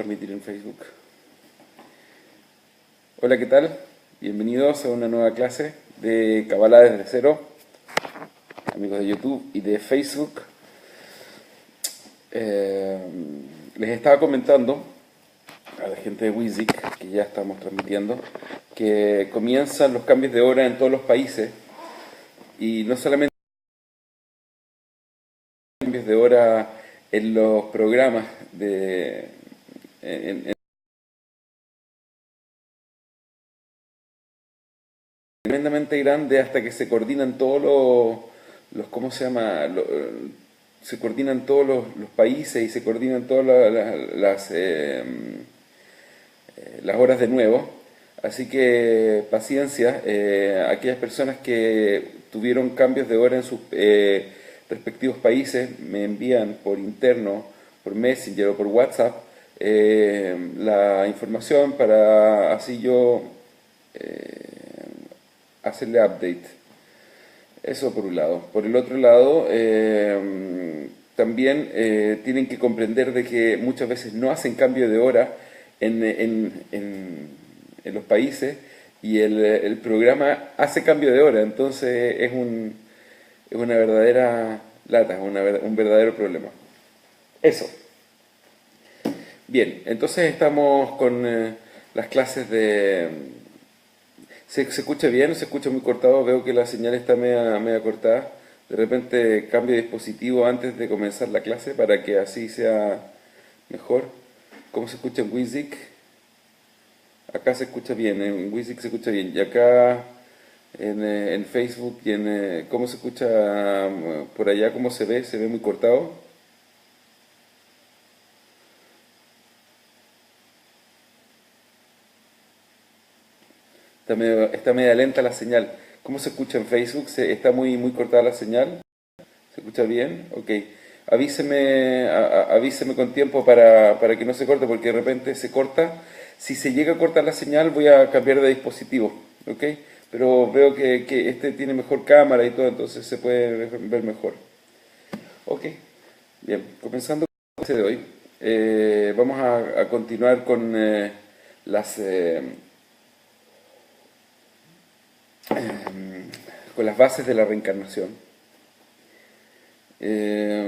transmitir en Facebook. Hola, ¿qué tal? Bienvenidos a una nueva clase de Kabbalah desde cero, amigos de YouTube y de Facebook. Les estaba comentando a la gente de Wizik, que ya estamos transmitiendo, que comienzan los cambios de hora en todos los países, y no solamente cambios de hora en los programas tremendamente grande, hasta que se coordinan todos ¿cómo se llama? Se coordinan todos los países y se coordinan todas las horas de nuevo. Así que paciencia, aquellas personas que tuvieron cambios de hora en sus respectivos países me envían por interno, por Messenger o por WhatsApp la información para así yo hacerle update. Eso por un lado. Por el otro lado, también tienen que comprender de que muchas veces no hacen cambio de hora en los países, y el programa hace cambio de hora. Entonces es una verdadera lata, un verdadero problema. Eso. Bien, entonces estamos con las clases de... ¿Se escucha bien o se escucha muy cortado? Veo que la señal está media cortada. De repente cambio de dispositivo antes de comenzar la clase para que así sea mejor. ¿Cómo se escucha en Wizik? Acá se escucha bien, en Wizik se escucha bien. Y acá en Facebook y ¿cómo se escucha por allá? ¿Cómo se ve? ¿Se ve muy cortado? Está media lenta la señal. ¿Cómo se escucha en Facebook? ¿Está muy cortada la señal? ¿Se escucha bien? Ok. Avíseme con tiempo para que no se corte, porque de repente se corta. Si se llega a cortar la señal, voy a cambiar de dispositivo. ¿Ok? Pero veo que este tiene mejor cámara y todo, entonces se puede ver mejor. Ok. Bien, comenzando con la clase de hoy. Vamos a continuar con las... con las bases de la reencarnación. Es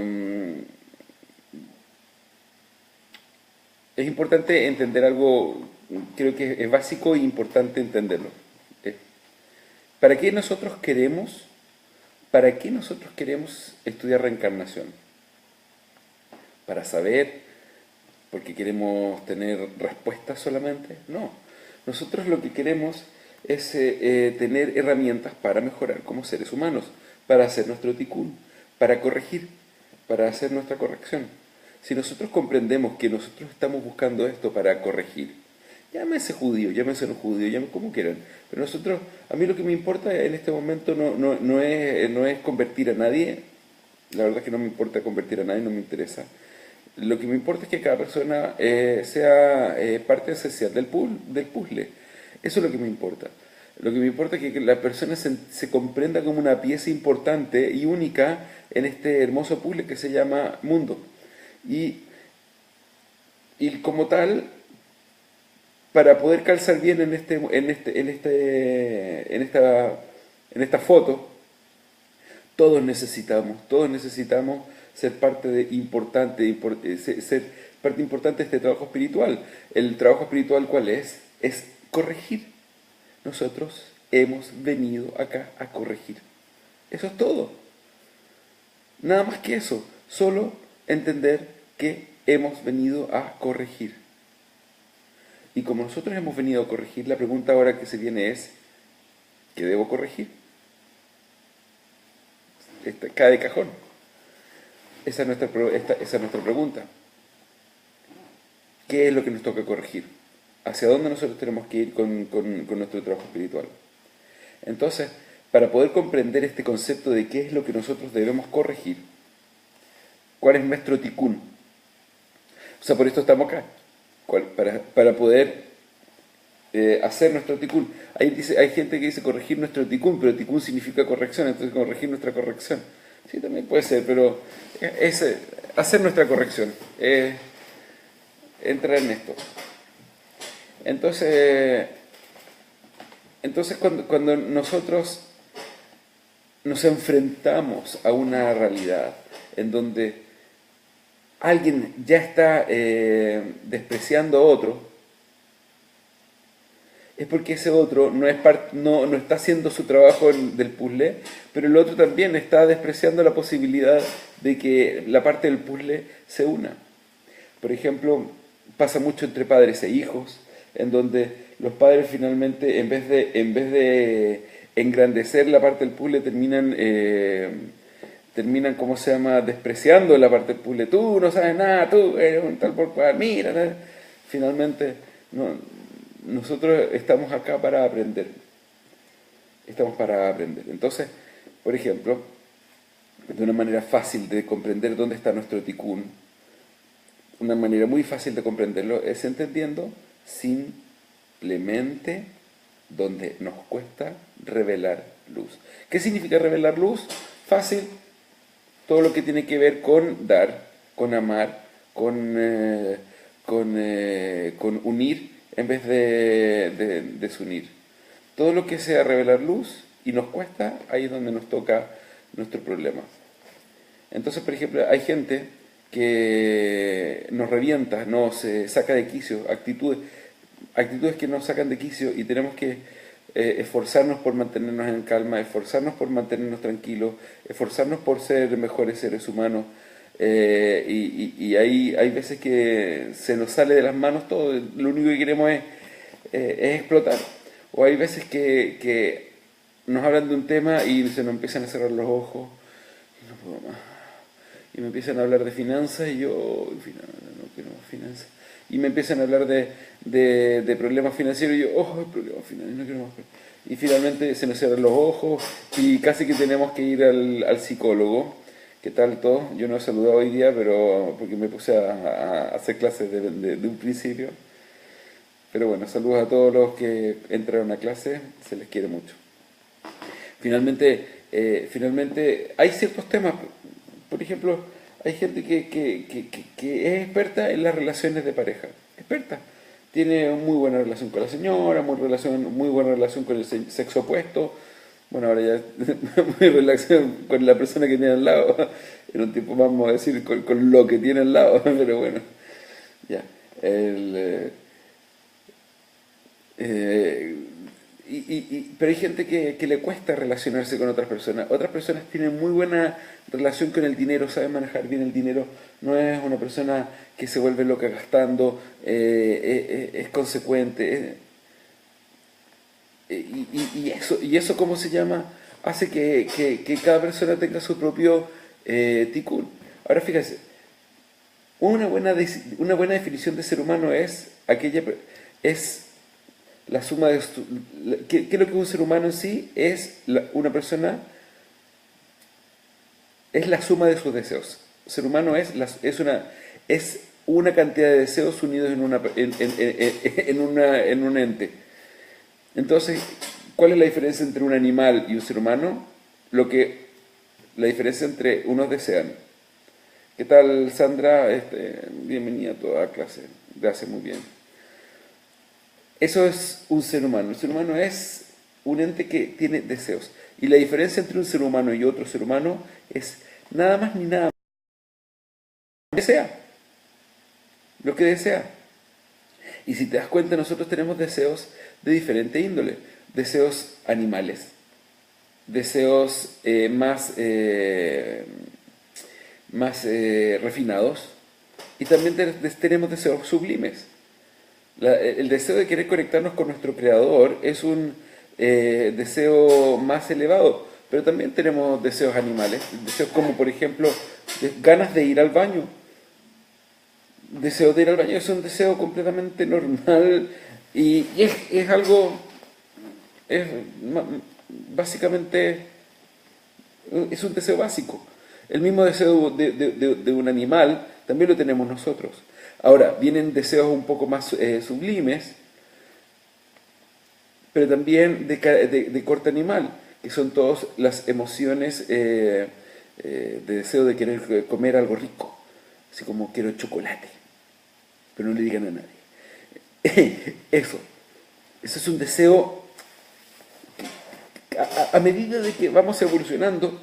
importante entender algo, creo que es básico e importante entenderlo. ¿Para qué nosotros queremos, estudiar reencarnación? ¿Para saber? ¿Porque queremos tener respuestas solamente? No. Nosotros lo que queremos es tener herramientas para mejorar como seres humanos, para hacer nuestro tikkun, para corregir, para hacer nuestra corrección. Si nosotros comprendemos que nosotros estamos buscando esto para corregir, llámese judío, llámese no judío, llámese como quieran, pero a mí lo que me importa en este momento no es convertir a nadie. La verdad es que no me importa convertir a nadie, no me interesa. Lo que me importa es que cada persona sea parte esencial del puzzle. Eso es lo que me importa. Lo que me importa es que la persona se comprenda como una pieza importante y única en este hermoso puzzle que se llama mundo. Y como tal, para poder calzar bien en esta foto, todos necesitamos ser parte ser parte importante de este trabajo espiritual. ¿El trabajo espiritual cuál es? Es corregir. Nosotros hemos venido acá a corregir. Eso es todo. Nada más que eso. Solo entender que hemos venido a corregir. Y como nosotros hemos venido a corregir, la pregunta ahora que se viene es, ¿qué debo corregir? Cae de cajón. Esa es nuestra pregunta. ¿Qué es lo que nos toca corregir? ¿Hacia dónde nosotros tenemos que ir con nuestro trabajo espiritual? Entonces, para poder comprender este concepto de qué es lo que nosotros debemos corregir, ¿cuál es nuestro tikkun? O sea, por esto estamos acá, para poder hacer nuestro tikkun. Hay gente que dice corregir nuestro tikkun, pero tikkun significa corrección, entonces corregir nuestra corrección. Sí, también puede ser, pero es hacer nuestra corrección. entrar en esto. Entonces cuando nosotros nos enfrentamos a una realidad en donde alguien ya está despreciando a otro, es porque ese otro no está haciendo su trabajo del puzzle, pero el otro también está despreciando la posibilidad de que la parte del puzzle se una. Por ejemplo, pasa mucho entre padres e hijos, en donde los padres finalmente, en vez de engrandecer la parte del puzzle, terminan, ¿cómo se llama?, despreciando la parte del puzzle. Tú no sabes nada, tú eres un tal por cual, mira, ¿no? Finalmente, nosotros estamos acá para aprender. Estamos para aprender. Entonces, por ejemplo, de una manera fácil de comprender dónde está nuestro tikkun, una manera muy fácil de comprenderlo es entendiendo simplemente donde nos cuesta revelar luz. ¿Qué significa revelar luz? Fácil, todo lo que tiene que ver con dar, con amar, con unir en vez de desunir. Todo lo que sea revelar luz y nos cuesta, ahí es donde nos toca nuestro problema. Entonces, por ejemplo, hay gente que nos revienta, nos saca de quicio, actitudes que nos sacan de quicio, y tenemos que esforzarnos por mantenernos en calma, esforzarnos por mantenernos tranquilos, esforzarnos por ser mejores seres humanos. Y hay veces que se nos sale de las manos todo, lo único que queremos es explotar. O hay veces que nos hablan de un tema y se nos empiezan a cerrar los ojos, y no puedo más. Y me empiezan a hablar de finanzas y yo, no quiero más finanzas. Y me empiezan a hablar de problemas financieros y yo, problemas financieros, no quiero más. Y finalmente se nos cierran los ojos y casi que tenemos que ir al psicólogo. ¿Qué tal todo? Yo no he saludado hoy día, pero porque me puse a hacer clases de un principio. Pero bueno, saludos a todos los que entraron a clase, se les quiere mucho. Finalmente hay ciertos temas. Por ejemplo, hay gente que es experta en las relaciones de pareja. Experta. Tiene muy buena relación con la señora, muy buena relación con el sexo opuesto. Bueno, ahora ya muy relación con la persona que tiene al lado. En un tiempo más vamos a decir con lo que tiene al lado, pero bueno. Ya. Pero hay gente que le cuesta relacionarse con otras personas. Otras personas tienen muy buena relación con el dinero, saben manejar bien el dinero. No es una persona que se vuelve loca gastando, es consecuente. Y eso, ¿cómo se llama? Hace que cada persona tenga su propio tikkun. Ahora fíjense, una buena definición de ser humano es la suma de... ¿Qué es lo que es un ser humano en sí? Una persona es la suma de sus deseos. El ser humano es una cantidad de deseos unidos en un ente. Entonces, ¿cuál es la diferencia entre un animal y un ser humano? La diferencia entre unos desean. ¿Qué tal, Sandra? Bienvenida a toda clase. Gracias, muy bien. Eso es un ser humano. El ser humano es un ente que tiene deseos. Y la diferencia entre un ser humano y otro ser humano es nada más ni nada menos. Desea. Lo que desea. Y si te das cuenta, nosotros tenemos deseos de diferente índole. Deseos animales. Deseos más refinados. Y también tenemos deseos sublimes. El deseo de querer conectarnos con nuestro Creador es un deseo más elevado, pero también tenemos deseos animales, deseos como por ejemplo ganas de ir al baño. Deseo de ir al baño es un deseo completamente normal y es algo, básicamente, es un deseo básico. El mismo deseo de un animal también lo tenemos nosotros. Ahora, vienen deseos un poco más sublimes, pero también de corte animal, que son todas las emociones de deseo de querer comer algo rico, así como quiero chocolate. pero no le digan a nadie. Eso es un deseo. A medida de que vamos evolucionando,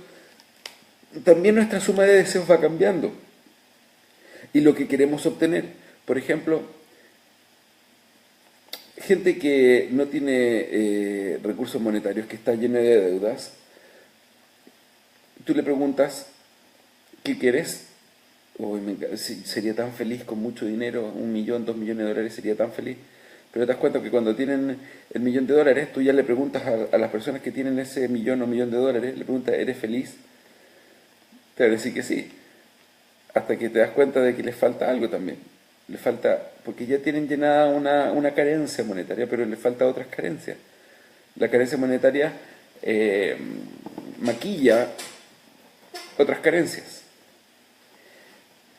también nuestra suma de deseos va cambiando. Y lo que queremos obtener, por ejemplo, gente que no tiene recursos monetarios, que está llena de deudas, tú le preguntas, ¿qué quieres? Sería tan feliz con mucho dinero, 1 millón, 2 millones de dólares, sería tan feliz. Pero te das cuenta que cuando tienen el $1.000.000, tú ya le preguntas a las personas que tienen ese millón o $1.000.000, le preguntas, ¿eres feliz? Te van a decir que sí, hasta que te das cuenta de que les falta algo también. Les falta, porque ya tienen llenada una carencia monetaria, pero les falta otras carencias. La carencia monetaria maquilla otras carencias.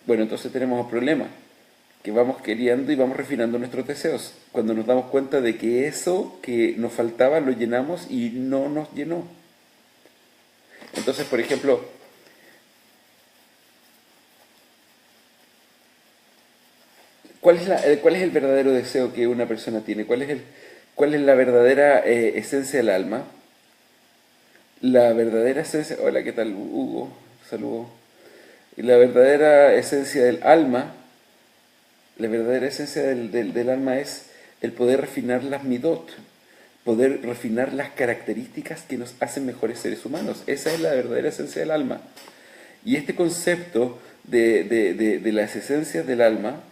Bueno, entonces tenemos un problema, que vamos queriendo y vamos refinando nuestros deseos, cuando nos damos cuenta de que eso que nos faltaba lo llenamos y no nos llenó. Entonces, por ejemplo, ¿cuál es el verdadero deseo que una persona tiene? ¿Cuál es la verdadera esencia del alma? La verdadera esencia... Hola, ¿qué tal, Hugo? Saludos. La verdadera esencia del alma, la verdadera esencia del alma es el poder refinar las midot, poder refinar las características que nos hacen mejores seres humanos. Esa es la verdadera esencia del alma. Y este concepto de las esencias del alma,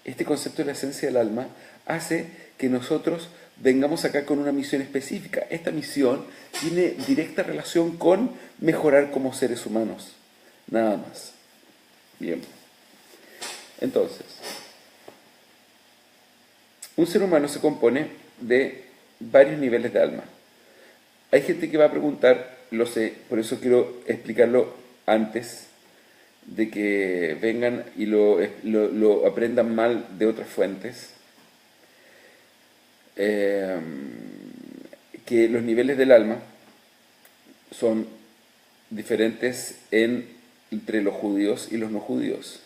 este concepto de la esencia del alma, hace que nosotros vengamos acá con una misión específica. Esta misión tiene directa relación con mejorar como seres humanos. Nada más. Bien. Entonces, un ser humano se compone de varios niveles de alma. Hay gente que va a preguntar, lo sé, por eso quiero explicarlo antes de que vengan y lo aprendan mal de otras fuentes, que los niveles del alma son diferentes entre los judíos y los no judíos.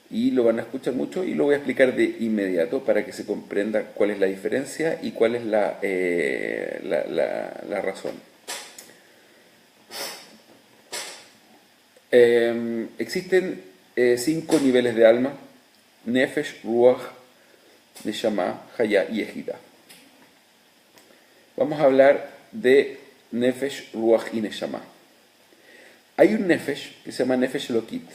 Y lo van a escuchar mucho y lo voy a explicar de inmediato para que se comprenda cuál es la diferencia y cuál es la razón. Existen 5 niveles de alma: Nefesh, Ruach, Neshama, Haya y Ejida. Vamos a hablar de Nefesh, Ruach y Neshama. Hay un Nefesh que se llama Nefesh Elokit.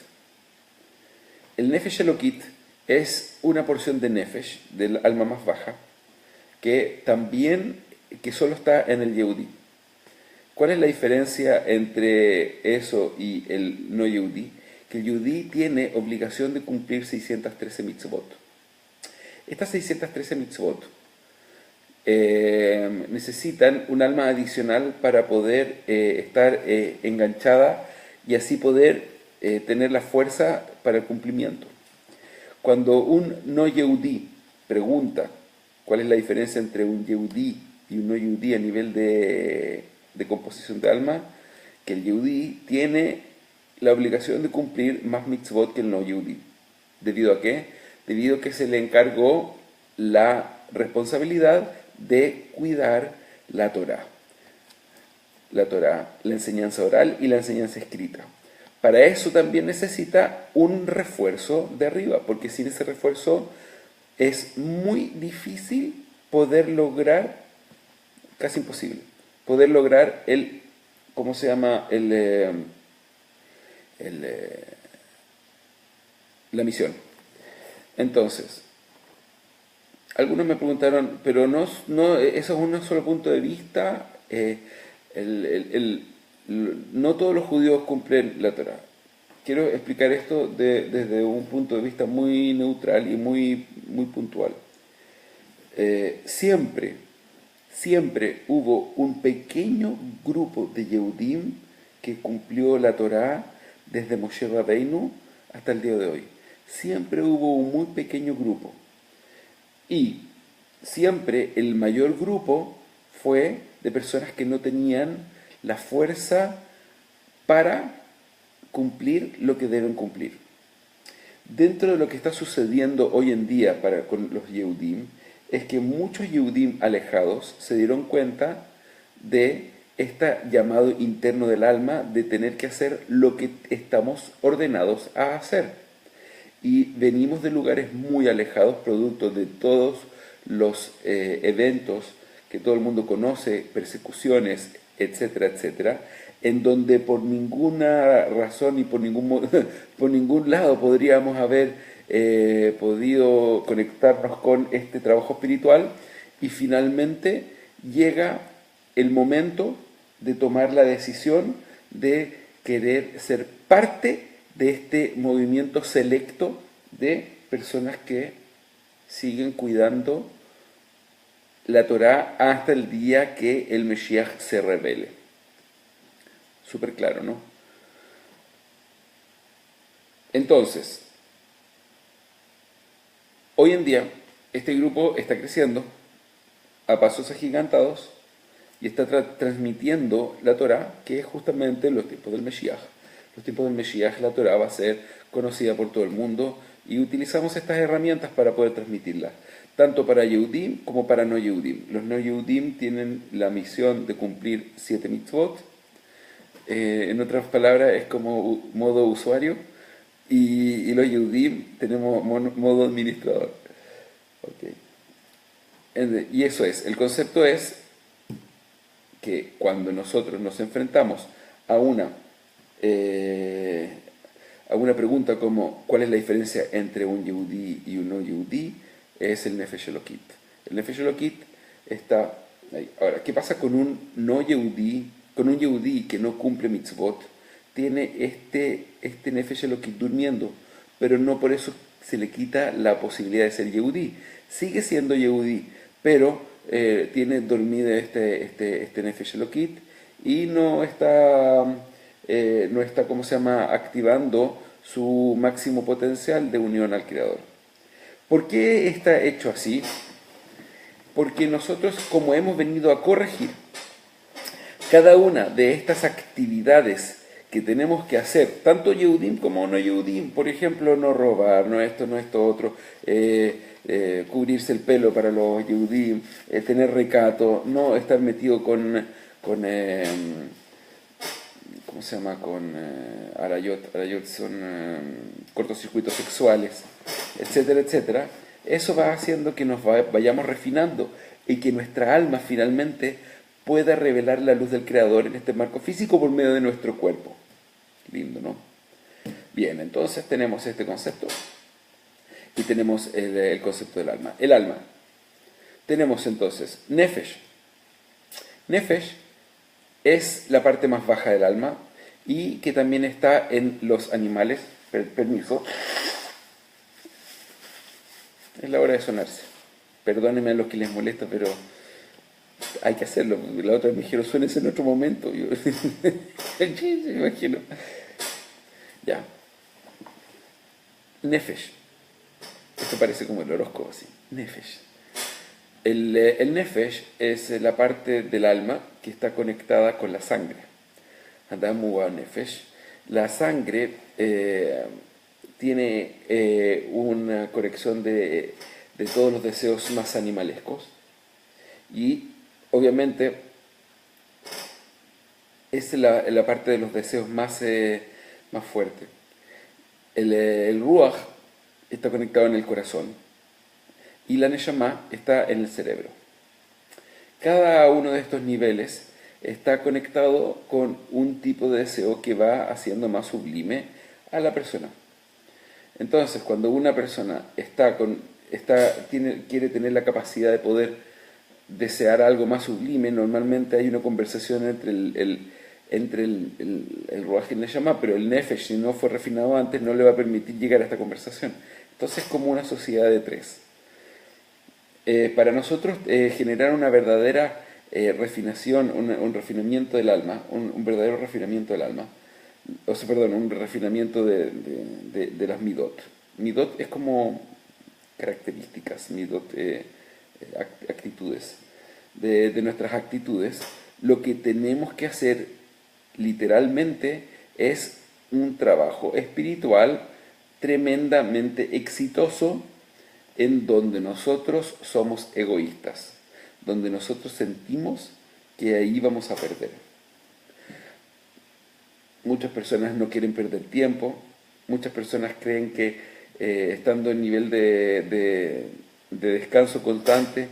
El Nefesh Elokit es una porción de Nefesh, del alma más baja, que solo está en el Yehudí. ¿Cuál es la diferencia entre eso y el no Yehudí? Que el Yehudí tiene obligación de cumplir 613 mitzvot. Estas 613 mitzvot necesitan un alma adicional para poder estar enganchada y así poder tener la fuerza para el cumplimiento. Cuando un no Yehudí pregunta cuál es la diferencia entre un Yehudí y un no Yehudí a nivel de composición de alma, que el Yehudí tiene la obligación de cumplir más mitzvot que el no Yehudí. ¿Debido a qué? Debido a que se le encargó la responsabilidad de cuidar la Torá. La Torá, la enseñanza oral y la enseñanza escrita. Para eso también necesita un refuerzo de arriba, porque sin ese refuerzo es muy difícil poder lograr, casi imposible, poder lograr ¿cómo se llama? La misión. Entonces, algunos me preguntaron, pero no, eso es un solo punto de vista, no todos los judíos cumplen la Torá. Quiero explicar esto desde un punto de vista muy neutral y muy puntual. Siempre hubo un pequeño grupo de Yehudim que cumplió la Torá desde Moshe Rabbeinu hasta el día de hoy. Siempre hubo un muy pequeño grupo. Y siempre el mayor grupo fue de personas que no tenían la fuerza para cumplir lo que deben cumplir. dentro de lo que está sucediendo hoy en día con los Yehudim, es que muchos Yehudim alejados se dieron cuenta de este llamado interno del alma de tener que hacer lo que estamos ordenados a hacer. Y venimos de lugares muy alejados, producto de todos los eventos que todo el mundo conoce, persecuciones, etcétera, etcétera, en donde por ninguna razón y por ningún lado podríamos haber podido conectarnos con este trabajo espiritual, y finalmente llega el momento de tomar la decisión de querer ser parte de este movimiento selecto de personas que siguen cuidando la Torá hasta el día que el Mesías se revele. Súper claro, ¿no? Entonces, hoy en día este grupo está creciendo a pasos agigantados y está transmitiendo la Torá, que es justamente los tiempos del Mesías. Los tiempos del Mesías, la Torá va a ser conocida por todo el mundo y utilizamos estas herramientas para poder transmitirla, tanto para Yehudim como para no Yehudim. Los no Yehudim tienen la misión de cumplir 7 mitzvot, en otras palabras es como modo usuario, y los Yehudim tenemos modo administrador. Okay. Y eso es, el concepto es que cuando nosotros nos enfrentamos a una pregunta como ¿cuál es la diferencia entre un Yehudí y un no Yehudí? Es el Nefesh Elokit. El Nefesh Elokit está ahí. Ahora, ¿qué pasa con un no Yehudí? Con un Yehudí que no cumple mitzvot, tiene este Nefesh Elokit durmiendo, pero no por eso se le quita la posibilidad de ser Yehudí. Sigue siendo Yehudí, pero tiene dormido este Nefesh Elokit y no está, ¿cómo se llama?, activando su máximo potencial de unión al Creador. ¿Por qué está hecho así? Porque nosotros, como hemos venido a corregir cada una de estas actividades que tenemos que hacer, tanto Yehudim como no Yehudim, por ejemplo, no robar, no esto, no esto, otro, cubrirse el pelo para los Yehudim, tener recato, no estar metido con ¿cómo se llama? Con arayot son cortocircuitos sexuales, etcétera, etcétera. Eso va haciendo que nos vayamos refinando y que nuestra alma finalmente pueda revelar la luz del Creador en este marco físico por medio de nuestro cuerpo. Lindo, ¿no? Bien, entonces tenemos este concepto y tenemos el concepto del alma. El alma. Tenemos entonces Nefesh. Nefesh es la parte más baja del alma y que también está en los animales. Permiso. Es la hora de sonarse. Perdónenme a los que les molesta, pero hay que hacerlo. La otra vez me dijeron, suénese en otro momento. Yo, me imagino. Ya. Nefesh. Esto parece como el horóscopo así. Nefesh. El Nefesh es la parte del alma que está conectada con la sangre. Adamu wa Nefesh. La sangre tiene una conexión de todos los deseos más animalescos y obviamente es la parte de los deseos más fuerte. El Ruach está conectado en el corazón y la Neshama está en el cerebro. Cada uno de estos niveles está conectado con un tipo de deseo que va haciendo más sublime a la persona. Entonces, cuando una persona quiere tener la capacidad de poder desear algo más sublime, normalmente hay una conversación entre el Ruach y el Neshama, pero el Nefesh, si no fue refinado antes, no le va a permitir llegar a esta conversación. Entonces es como una sociedad de tres. Para nosotros generar una verdadera refinación, un refinamiento del alma, un verdadero refinamiento del alma, un refinamiento de las midot. Midot es como características, midot, actitudes. De nuestras actitudes, lo que tenemos que hacer literalmente es un trabajo espiritual tremendamente exitoso en donde nosotros somos egoístas, donde nosotros sentimos que ahí vamos a perder. Muchas personas no quieren perder tiempo, muchas personas creen que estando en nivel de descanso constante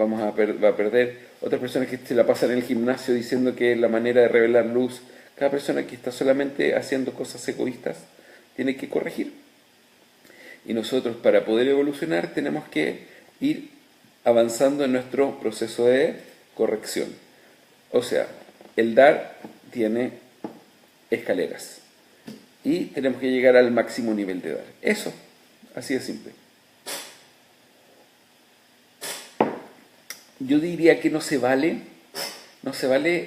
va a perder. Otras personas que se la pasan en el gimnasio diciendo que es la manera de revelar luz. Cada persona que está solamente haciendo cosas egoístas tiene que corregir. Y nosotros para poder evolucionar tenemos que ir avanzando en nuestro proceso de corrección. O sea, el dar tiene escaleras y tenemos que llegar al máximo nivel de dar. Eso, así de simple. Yo diría que no se vale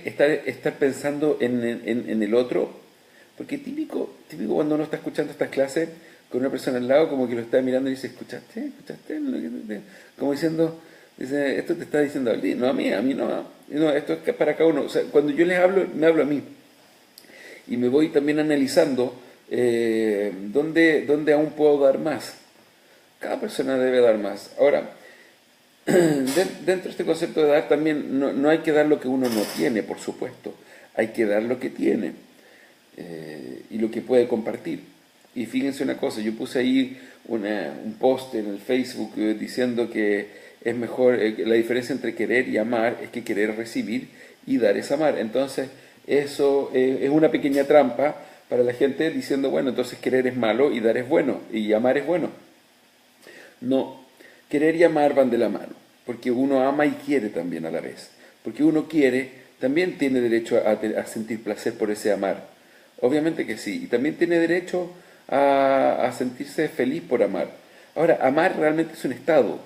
estar pensando en el otro, porque típico cuando uno está escuchando estas clases con una persona al lado, como que lo está mirando y dice, ¿escuchaste? Como diciendo, dice, esto te está diciendo a ti, no a mí no, no, esto es para cada uno. O sea, cuando yo les hablo, me hablo a mí. Y me voy también analizando dónde aún puedo dar más. Cada persona debe dar más. Ahora, dentro de este concepto de dar también no hay que dar lo que uno no tiene, por supuesto. Hay que dar lo que tiene y lo que puede compartir. Y fíjense una cosa, yo puse ahí un post en el Facebook diciendo que es mejor, la diferencia entre querer y amar es que querer recibir y dar es amar. Entonces, eso es una pequeña trampa para la gente diciendo, bueno, entonces querer es malo y dar es bueno y amar es bueno. No, querer y amar van de la mano, porque uno ama y quiere también a la vez. Porque uno quiere, también tiene derecho a sentir placer por ese amar. Obviamente que sí, y también tiene derecho a sentirse feliz por amar. Ahora, amar realmente es un estado.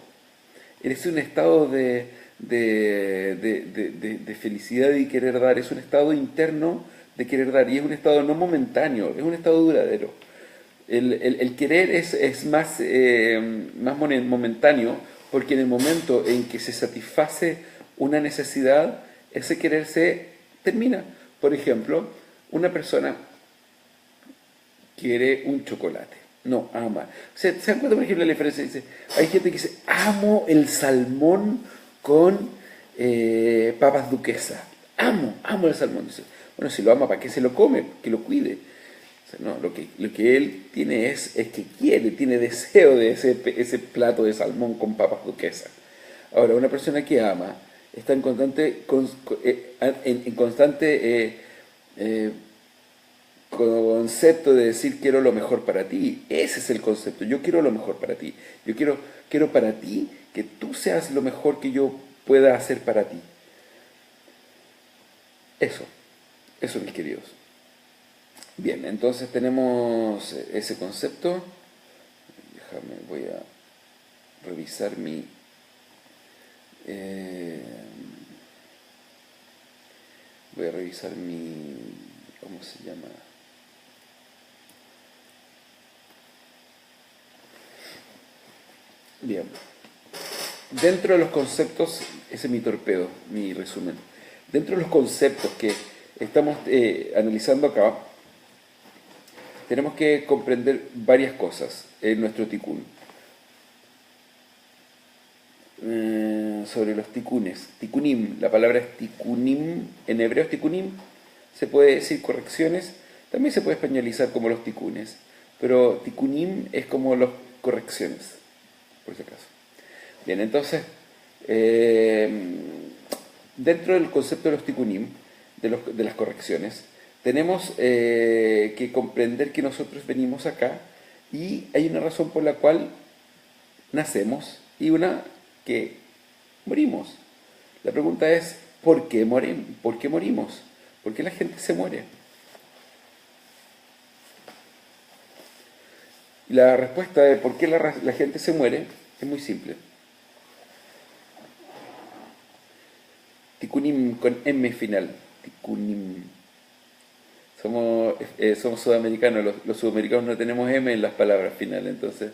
Es un estado de felicidad y querer dar. Es un estado interno de querer dar. Y es un estado no momentáneo, es un estado duradero. El querer es más, más momentáneo porque en el momento en que se satisface una necesidad, ese querer se termina. Por ejemplo, una persona quiere un chocolate. No, ama. ¿Se dan cuenta, por ejemplo, la diferencia? Dice, hay gente que dice, amo el salmón con papas duquesa. Amo el salmón. Dice, bueno, si lo ama, ¿para qué se lo come? Que lo cuide. O sea, no, lo que él tiene es que quiere, tiene deseo de ese plato de salmón con papas duquesa. Ahora, una persona que ama está en constante concepto de decir quiero lo mejor para ti. Ese es el concepto. Yo quiero lo mejor para ti. Yo quiero para ti que tú seas lo mejor que yo pueda hacer para ti. Eso mis queridos. Bien, entonces tenemos ese concepto. Voy a revisar ¿cómo se llama? Bien. Dentro de los conceptos, ese es mi torpedo, mi resumen. Dentro de los conceptos que estamos analizando acá, tenemos que comprender varias cosas en nuestro tikkun. Sobre los tikkunes. Tikkunim, la palabra es tikkunim, en hebreo es tikkunim, se puede decir correcciones, también se puede españolizar como los tikkunes, pero tikkunim es como las correcciones, por si acaso. Bien, entonces, dentro del concepto de los tikkunim, de las correcciones, tenemos que comprender que nosotros venimos acá y hay una razón por la cual nacemos y una que morimos. La pregunta es, ¿por qué morimos? ¿Por qué morimos? ¿Por qué la gente se muere? Y la respuesta de por qué la gente se muere es muy simple. Tikkunim con M final. Tikkunim. Somos sudamericanos, los sudamericanos no tenemos M en las palabras finales, entonces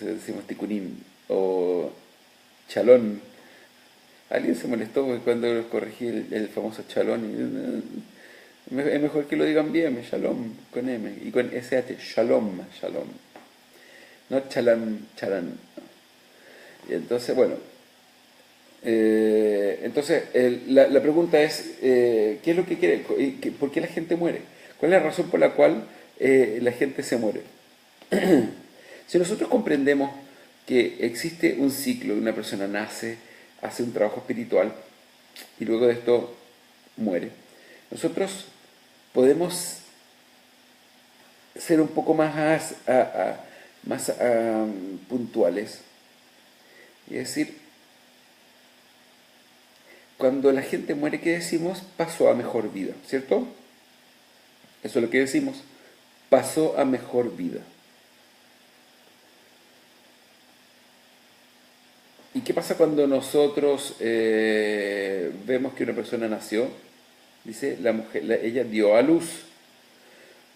decimos tikkunim o chalón. Alguien se molestó cuando corregí el famoso chalón. Es mejor que lo digan bien, shalom, con M, y con SH, shalom, shalom. No chalam, chalan. Y entonces, bueno, la pregunta es, ¿qué es lo que quiere? ¿Por qué la gente muere? ¿Cuál es la razón por la cual la gente se muere? Si nosotros comprendemos que existe un ciclo, una persona nace, hace un trabajo espiritual y luego de esto muere, nosotros podemos ser un poco más puntuales y decir, cuando la gente muere, ¿qué decimos? Pasó a mejor vida, ¿cierto? Eso es lo que decimos, pasó a mejor vida. ¿Y qué pasa cuando nosotros vemos que una persona nació? Dice, la mujer, ella dio a luz.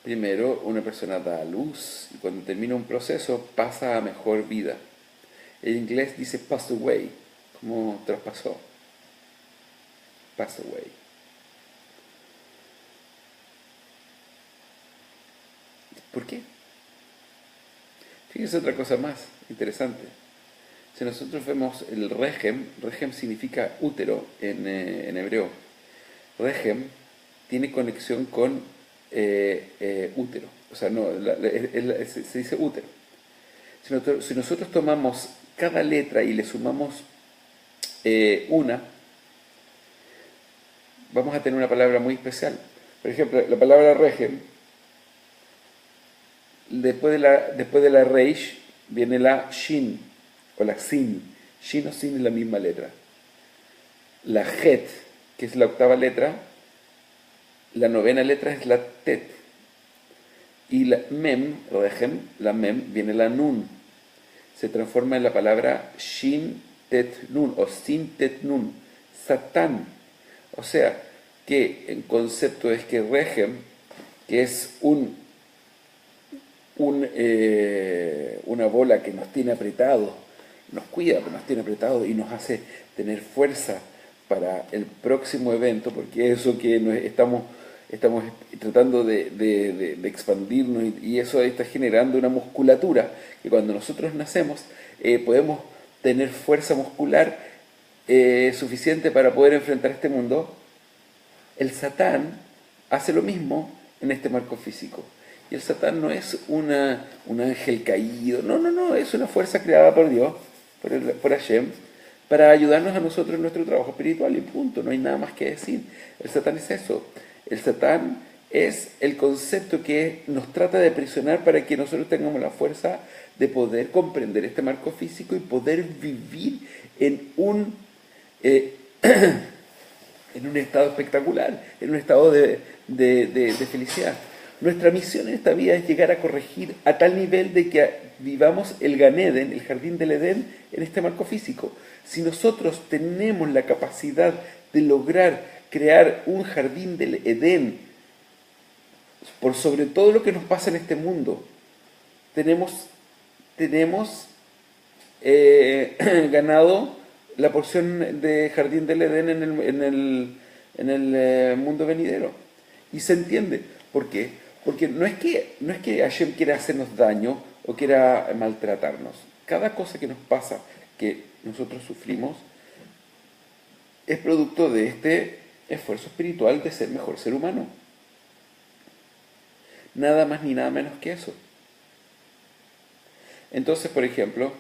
Primero, una persona da a luz y cuando termina un proceso pasa a mejor vida. En inglés dice passed away, como traspasó. Passed away. ¿Por qué? Fíjense otra cosa más interesante. Si nosotros vemos el regem significa útero en hebreo. Regem tiene conexión con útero. O sea, no, se dice útero. Si nosotros tomamos cada letra y le sumamos una, vamos a tener una palabra muy especial. Por ejemplo, la palabra regem, después de la reish viene la shin o la sin. Shin o sin es la misma letra. La het, que es la octava letra, la novena letra es la tet. Y la mem, regem, la mem, viene la nun. Se transforma en la palabra shin tet nun o sin tet nun. Satán. O sea, que el concepto es que regem, que es una bola que nos tiene apretados, nos cuida, pero nos tiene apretados y nos hace tener fuerza para el próximo evento, porque eso que estamos tratando de expandirnos y eso está generando una musculatura que cuando nosotros nacemos podemos tener fuerza muscular suficiente para poder enfrentar este mundo. El Satán hace lo mismo en este marco físico. Y el Satán no es un ángel caído, no, es una fuerza creada por Dios, por Hashem, para ayudarnos a nosotros en nuestro trabajo espiritual y punto, no hay nada más que decir. El Satán es eso. El Satán es el concepto que nos trata de aprisionar para que nosotros tengamos la fuerza de poder comprender este marco físico y poder vivir en en un estado espectacular, en un estado de felicidad. Nuestra misión en esta vida es llegar a corregir a tal nivel de que vivamos el Gan Eden, el jardín del Edén, en este marco físico. Si nosotros tenemos la capacidad de lograr crear un jardín del Edén por sobre todo lo que nos pasa en este mundo, tenemos ganado la porción de jardín del Edén en el mundo venidero. Y se entiende. ¿Por qué? Porque no es que Hashem quiera hacernos daño o quiera maltratarnos. Cada cosa que nos pasa, que nosotros sufrimos, es producto de este esfuerzo espiritual de ser mejor ser humano. Nada más ni nada menos que eso. Entonces, por ejemplo,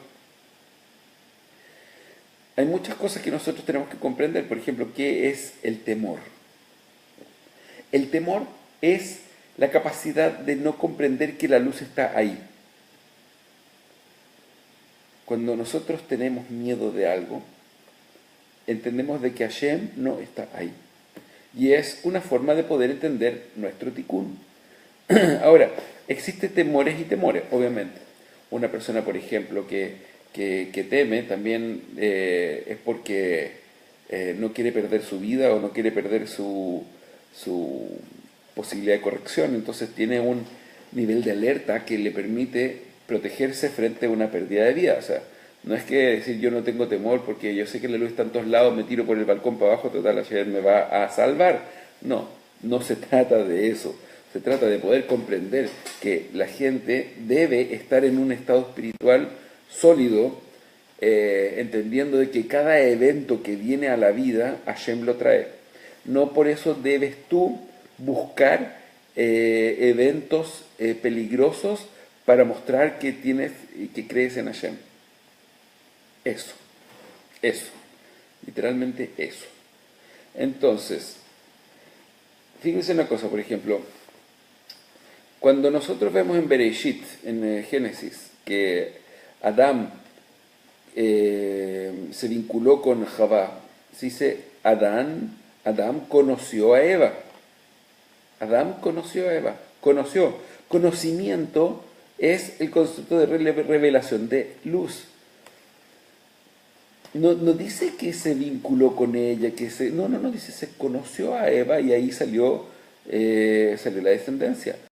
hay muchas cosas que nosotros tenemos que comprender. Por ejemplo, ¿qué es el temor? El temor es la capacidad de no comprender que la luz está ahí. Cuando nosotros tenemos miedo de algo, entendemos de que Hashem no está ahí. Y es una forma de poder entender nuestro tikkun. Ahora, existen temores y temores, obviamente. Una persona, por ejemplo, que teme también es porque no quiere perder su vida o no quiere perder su posibilidad de corrección, entonces tiene un nivel de alerta que le permite protegerse frente a una pérdida de vida. O sea, no es que decir yo no tengo temor porque yo sé que la luz está en todos lados, me tiro por el balcón para abajo, total, ayer me va a salvar. No, No se trata de eso. Se trata de poder comprender que la gente debe estar en un estado espiritual sólido, entendiendo de que cada evento que viene a la vida, Hashem lo trae. No por eso debes tú buscar eventos peligrosos para mostrar que tienes y que crees en Hashem. Eso, eso, literalmente eso. Entonces, fíjense una cosa, por ejemplo, cuando nosotros vemos en Bereshit, en Génesis, que Adán se vinculó con Javá, se dice Adán conoció a Eva. Adán conoció a Eva, conoció. Conocimiento es el concepto de revelación, de luz. No, no dice que se vinculó con ella, no, dice se conoció a Eva y ahí salió la descendencia.